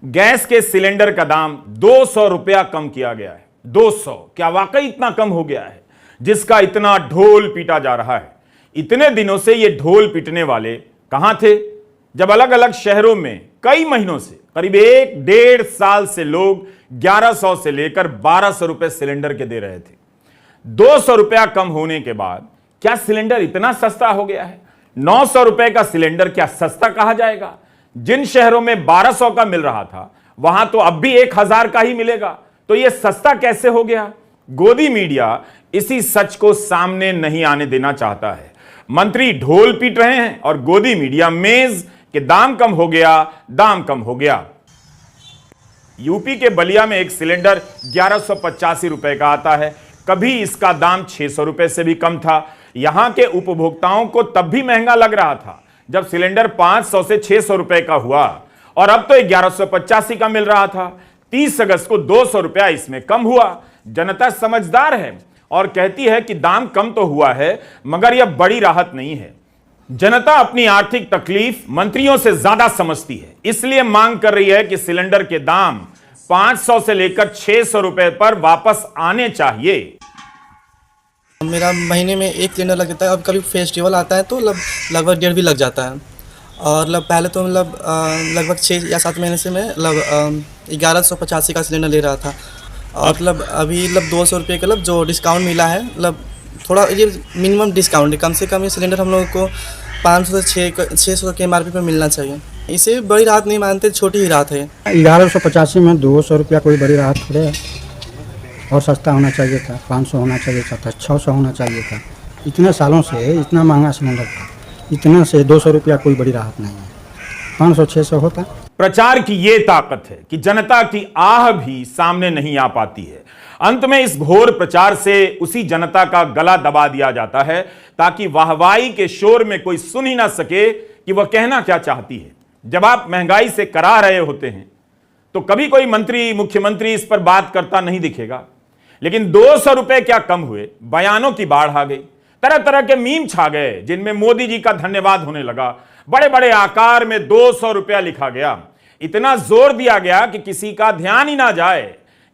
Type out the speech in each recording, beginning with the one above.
Gas के cylinder का दाम 200 रुपया कम किया गया है। 200 क्या वाकई इतना कम हो गया है जिसका इतना ढोल पीटा जा रहा है? इतने दिनों से ये ढोल पीटने वाले कहां थे जब अलग अलग शहरों में कई महीनों से करीब 1-1.5 साल से लोग 1100 से लेकर 1200 रुपए सिलेंडर के दे रहे थे। 200 रुपया कम होने के बाद क्या सिलेंडर इतना सस्ता हो गया है? 900 रुपए का सिलेंडर क्या सस्ता कहा जाएगा? जिन शहरों में 1200 का मिल रहा था वहां तो अब भी 1000 का ही मिलेगा, तो यह सस्ता कैसे हो गया? गोदी मीडिया इसी सच को सामने नहीं आने देना चाहता है। मंत्री ढोल पीट रहे हैं और गोदी मीडिया मेज कि दाम कम हो गया, दाम कम हो गया। यूपी के बलिया में एक सिलेंडर 1185 रुपए का आता है, कभी इसका दाम 600 रुपए से भी कम था। यहां के उपभोक्ताओं को तब भी महंगा लग रहा था जब सिलेंडर 500 से 600 रुपए का हुआ और अब तो 1185 का मिल रहा था। 30 अगस्त को 200 रुपया इसमें कम हुआ। जनता समझदार है और कहती है कि दाम कम तो हुआ है मगर यह बड़ी राहत नहीं है। जनता अपनी आर्थिक तकलीफ मंत्रियों से ज्यादा समझती है, इसलिए मांग कर रही है कि सिलेंडर के दाम 500 से लेकर 600 रुपए पर वापस आने चाहिए। मेरा महीने में एक सिलेंडर लग जाता है। अब कभी फेस्टिवल आता है तो लगभग 1.5 भी लग जाता है। और पहले तो लगभग 6 या 7 महीने से मैं 1185 का सिलेंडर ले रहा था। और अभी 200 रुपये का जो डिस्काउंट मिला है, थोड़ा ये मिनिमम डिस्काउंट है। कम से कम ये सिलेंडर हम लोगों को 500 से 600 के MRP पर मिलना चाहिए। इसे बड़ी राहत नहीं मानते, छोटी ही राहत है। 1185 में 200 रुपया कोई बड़ी राहत थोड़े है। और सस्ता होना चाहिए था, 500 होना चाहिए था, 600 होना चाहिए था। इतने सालों से इतना महंगा सिलेंडर था, इतना से 200 रुपया कोई बड़ी राहत नहीं है। 500-600 होता। प्रचार की यह ताकत है कि जनता की आह भी सामने नहीं आ पाती है। अंत में इस घोर प्रचार से उसी जनता का गला दबा दिया जाता है ताकि वाहवाही के शोर में कोई सुन ही ना सके कि वह कहना क्या चाहती है। जब आप महंगाई से करा रहे होते हैं तो कभी कोई मंत्री, मुख्यमंत्री इस पर बात करता नहीं दिखेगा, लेकिन 200 रुपए क्या कम हुए, बयानों की बाढ़ आ गई। तरह तरह के मीम छा गए जिनमें मोदी जी का धन्यवाद होने लगा। बड़े बड़े आकार में 200 रुपया लिखा गया। इतना जोर दिया गया कि किसी का ध्यान ही ना जाए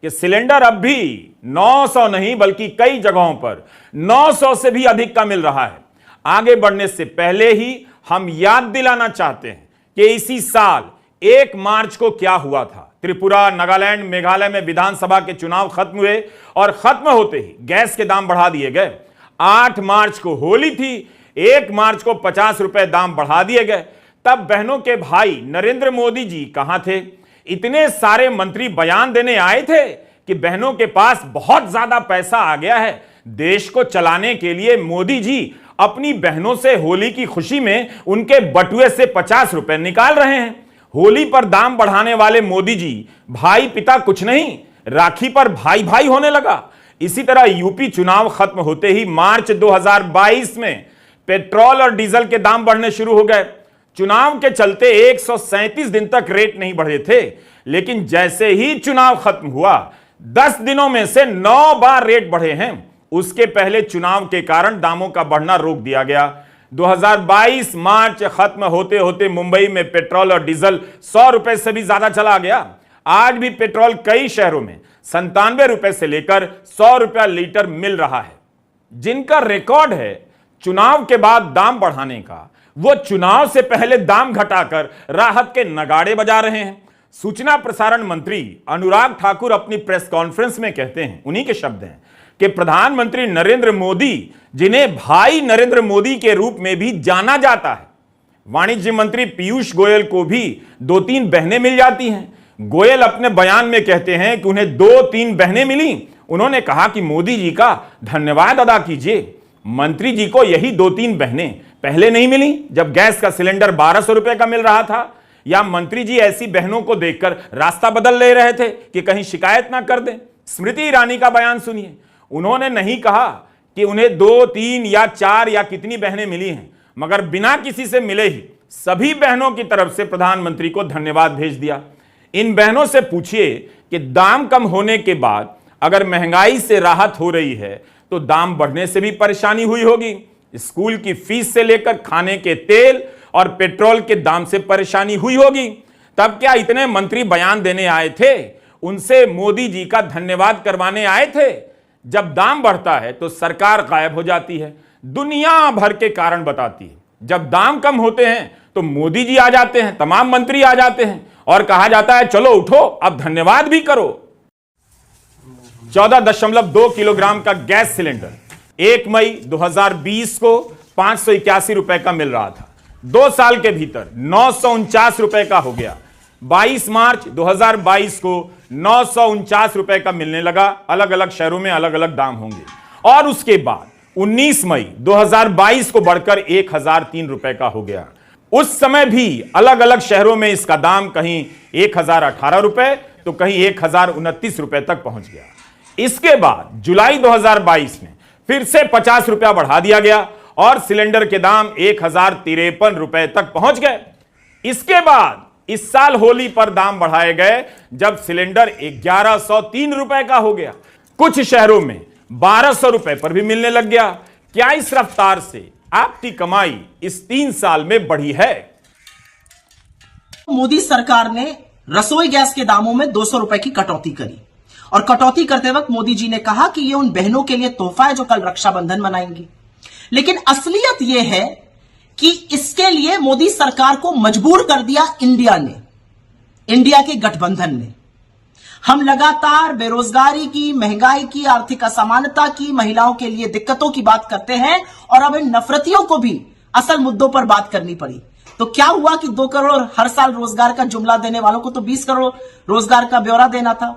कि सिलेंडर अब भी 900 नहीं बल्कि कई जगहों पर 900 से भी अधिक का मिल रहा है। आगे बढ़ने से पहले ही हम याद दिलाना चाहते हैं कि इसी साल 1 मार्च को क्या हुआ था। त्रिपुरा, नागालैंड, मेघालय में विधानसभा के चुनाव खत्म हुए और खत्म होते ही गैस के दाम बढ़ा दिए गए। 8 मार्च को होली थी, 1 मार्च को 50 रुपए दाम बढ़ा दिए गए। तब बहनों के भाई नरेंद्र मोदी जी कहां थे? इतने सारे मंत्री बयान देने आए थे कि बहनों के पास बहुत ज्यादा पैसा आ गया है, देश को चलाने के लिए मोदी जी अपनी बहनों से होली की खुशी में उनके बटुए से 50 रुपए निकाल रहे हैं। होली पर दाम बढ़ाने वाले मोदी जी भाई पिता कुछ नहीं, राखी पर भाई भाई होने लगा। इसी तरह यूपी चुनाव खत्म होते ही मार्च 2022 में पेट्रोल और डीजल के दाम बढ़ने शुरू हो गए। चुनाव के चलते 137 दिन तक रेट नहीं बढ़े थे, लेकिन जैसे ही चुनाव खत्म हुआ 10 दिनों में से 9 बार रेट बढ़े हैं। उसके पहले चुनाव के कारण दामों का बढ़ना रोक दिया गया। 2022 मार्च खत्म होते होते मुंबई में पेट्रोल और डीजल 100 रुपए से भी ज्यादा चला गया। आज भी पेट्रोल कई शहरों में 97 रुपए से लेकर 100 रुपया लीटर मिल रहा है। जिनका रिकॉर्ड है चुनाव के बाद दाम बढ़ाने का, वो चुनाव से पहले दाम घटाकर राहत के नगाड़े बजा रहे हैं। सूचना प्रसारण मंत्री अनुराग ठाकुर अपनी प्रेस कॉन्फ्रेंस में कहते हैं, उन्हीं के शब्द हैं, कि प्रधानमंत्री नरेंद्र मोदी, जिन्हें भाई नरेंद्र मोदी के रूप में भी जाना जाता है, वाणिज्य मंत्री पीयूष गोयल को भी 2-3 बहनें मिल जाती हैं। गोयल अपने बयान में कहते हैं कि उन्हें 2-3 बहनें मिली। उन्होंने कहा कि मोदी जी का धन्यवाद अदा कीजिए। मंत्री जी को यही 2-3 बहनें पहले नहीं मिली जब गैस का सिलेंडर 1200 रुपए का मिल रहा था? या मंत्री जी ऐसी बहनों को देखकर रास्ता बदल ले रहे थे कि कहीं शिकायत ना कर दें? स्मृति ईरानी का बयान सुनिए। उन्होंने नहीं कहा कि उन्हें 2-3 या 4 या कितनी बहनें मिली हैं, मगर बिना किसी से मिले ही सभी बहनों की तरफ से प्रधानमंत्री को धन्यवाद भेज दिया। इन बहनों से पूछिए कि दाम कम होने के बाद अगर महंगाई से राहत हो रही है तो दाम बढ़ने से भी परेशानी हुई होगी। स्कूल की फीस से लेकर खाने के तेल और पेट्रोल के दाम से परेशानी हुई होगी। तब क्या इतने मंत्री बयान देने आए थे? उनसे मोदी जी का धन्यवाद करवाने आए थे? जब दाम बढ़ता है तो सरकार गायब हो जाती है, दुनिया भर के कारण बताती है। जब दाम कम होते हैं तो मोदी जी आ जाते हैं, तमाम मंत्री आ जाते हैं और कहा जाता है चलो उठो अब धन्यवाद भी करो। 14.2 किलोग्राम का गैस सिलेंडर 1 मई 2020 को 581 रुपए का मिल रहा था, 2 साल के भीतर 949 रुपए का हो गया। 22 मार्च 2022 को 949 रुपए का मिलने लगा। अलग अलग शहरों में अलग अलग दाम होंगे। और उसके बाद 19 मई 2022 को बढ़कर 1003 रुपए का हो गया। उस समय भी अलग अलग शहरों में इसका दाम कहीं 1018 रुपए तो कहीं 1029 रुपए तक पहुंच गया। इसके बाद जुलाई 2022 में फिर से 50 रुपया बढ़ा दिया गया और सिलेंडर के दाम 1053 रुपए तक पहुंच गए। इसके बाद इस साल होली पर दाम बढ़ाए गए जब सिलेंडर 1103 रुपए का हो गया। कुछ शहरों में 1200 रुपए पर भी मिलने लग गया। क्या इस रफ्तार से आपकी कमाई इस 3 साल में बढ़ी है? मोदी सरकार ने रसोई गैस के दामों में 200 रुपए की कटौती करी और कटौती करते वक्त मोदी जी ने कहा कि यह उन बहनों के लिए तोहफा है जो कल रक्षाबंधन मनाएंगी। लेकिन असलियत यह है कि इसके लिए मोदी सरकार को मजबूर कर दिया इंडिया ने, इंडिया के गठबंधन ने। हम लगातार बेरोजगारी की, महंगाई की, आर्थिक असमानता की, महिलाओं के लिए दिक्कतों की बात करते हैं और अब इन नफरतियों को भी असल मुद्दों पर बात करनी पड़ी। तो क्या हुआ कि 2 करोड़ हर साल रोजगार का जुमला देने वालों को तो 20 करोड़ रोजगार का ब्यौरा देना था,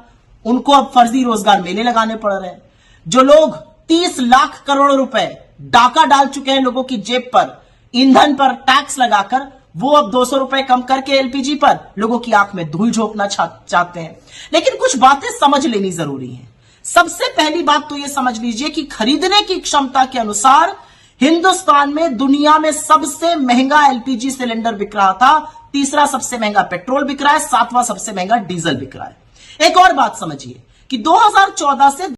उनको अब फर्जी रोजगार मेले लगाने पड़ रहे हैं। जो लोग 30 लाख करोड़ रुपए डाका डाल चुके हैं लोगों की जेब पर, ईंधन पर टैक्स लगाकर, वो अब 200 रुपए कम करके एलपीजी पर लोगों की आंख में धूल झोंकना चाहते हैं। लेकिन कुछ बातें समझ लेनी जरूरी है। सबसे पहली बात तो यह समझ लीजिए कि खरीदने की क्षमता के अनुसार हिंदुस्तान में दुनिया में सबसे महंगा एलपीजी सिलेंडर बिक रहा था, तीसरा सबसे महंगा पेट्रोल बिक रहा है, 7वां सबसे महंगा डीजल बिक रहा है। एक और बात समझिए कि 2014 से